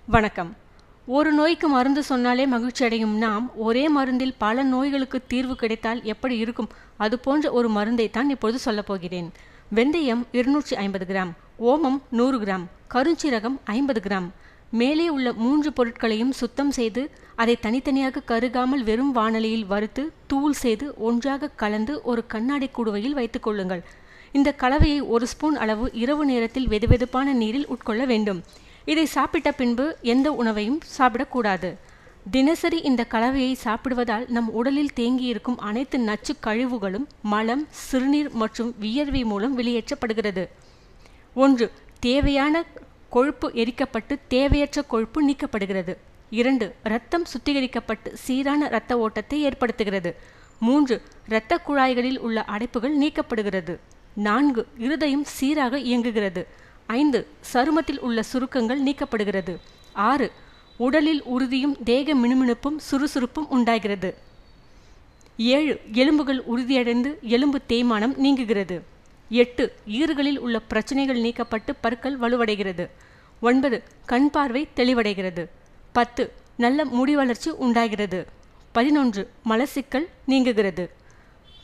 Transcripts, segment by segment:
வணக்கம். ஒரு நோய்க்கு மருந்து சொன்னாலே மகிழ்ச்சி அடையும் நாம், ஒரே மருந்தில் பல நோய்களுக்கு தீர்வு கிடைத்தால் எப்படி இருக்கும், அது போன்ற ஒரு மருந்தை தான் இப்பொழுது சொல்லப் போகிறேன். வெந்தயம் 250 கிராம், ஓமம் 100 கிராம், கருஞ்சீரகம் 50 கிராம். மேலே உள்ள 3 பொருட்களையும் சுத்தம் செய்து அதை தனித்தனியாக கருகாமல் வெறும் வாணலியில் வறுத்து தூள் செய்து ஒன்றாக கலந்து ஒரு கண்ணாடி குடுவையில் வைத்துக் கொள்ளுங்கள். இந்த கலவையை 1 ஸ்பூன் அளவு இரவு நேரத்தில் வெதுவெதுப்பான நீரில் உட்கொள்ள வேண்டும். இதை சாப்பிட்ட பின்பு எந்த உணவையும் சாப்பிடக்கூடாது. தினசரி இந்த கலவையை சாப்பிடுவதால் நம் உடலில் தேங்கியிருக்கும் அனைத்து நச்சு கழிவுகளும் மலம், சிறுநீர் மற்றும் வியர்வை மூலம் வெளியேற்றப்படுகிறது. 1. தேவையான கொழுப்பு எரிக்கப்பட்டு தேவையற்ற கொழுப்பு நீக்கப்படுகிறது. 2. இரத்தம் சுத்திகரிக்கப்பட்டு சீரான இரத்த ஓட்டத்தை ஏற்படுத்துகிறது. 3. இரத்த குழாய்களில் உள்ள அடைப்புகள் நீக்கப்படுகிறது. 4. இருதயம் சீராக இயங்குகிறது. 5. சருமத்தில் உள்ள சுருக்கங்கள் நீக்கப்படுகிறது. 6. உடலில் உறுதியும் தேக மினுமினுப்பும் சுறுசுறுப்பும் உண்டாகிறது. 7. எலும்புகள் உறுதியடைந்து எலும்பு தேய்மானம் நீங்குகிறது. 8. ஈறுகளில் உள்ள பிரச்சனைகள் நீக்கப்பட்டு பற்கள் வலுவடைகிறது. 9. கண் பார்வை தெளிவடைகிறது. 10. நல்ல முடி வளர்ச்சி உண்டாகிறது. 11. மலச்சிக்கல் நீங்குகிறது.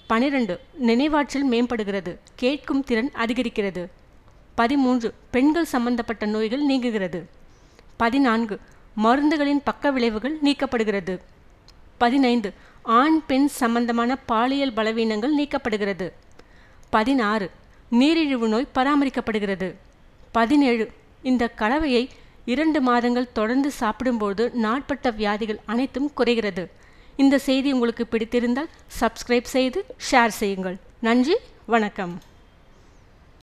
12. நினைவாற்றல் மேம்படுகிறது, கேட்கும் திறன் அதிகரிக்கிறது. 13. பெண்கள் சம்பந்தப்பட்ட நோய்கள் நீங்குகிறது. 14. மருந்துகளின் பக்க விளைவுகள் நீக்கப்படுகிறது. 15. ஆண் பெண் சம்பந்தமான பாலியல் பலவீனங்கள் நீக்கப்படுகிறது. 16. நீரிழிவு நோய் பராமரிக்கப்படுகிறது. 17. இந்த கலவையை 2 மாதங்கள் தொடர்ந்து சாப்பிடும்போது நாட்பட்ட வியாதிகள் அனைத்தும் குறைகிறது. இந்த செய்தி உங்களுக்கு பிடித்திருந்தால் சப்ஸ்கிரைப் செய்து ஷேர் செய்யுங்கள். நன்றி, வணக்கம்.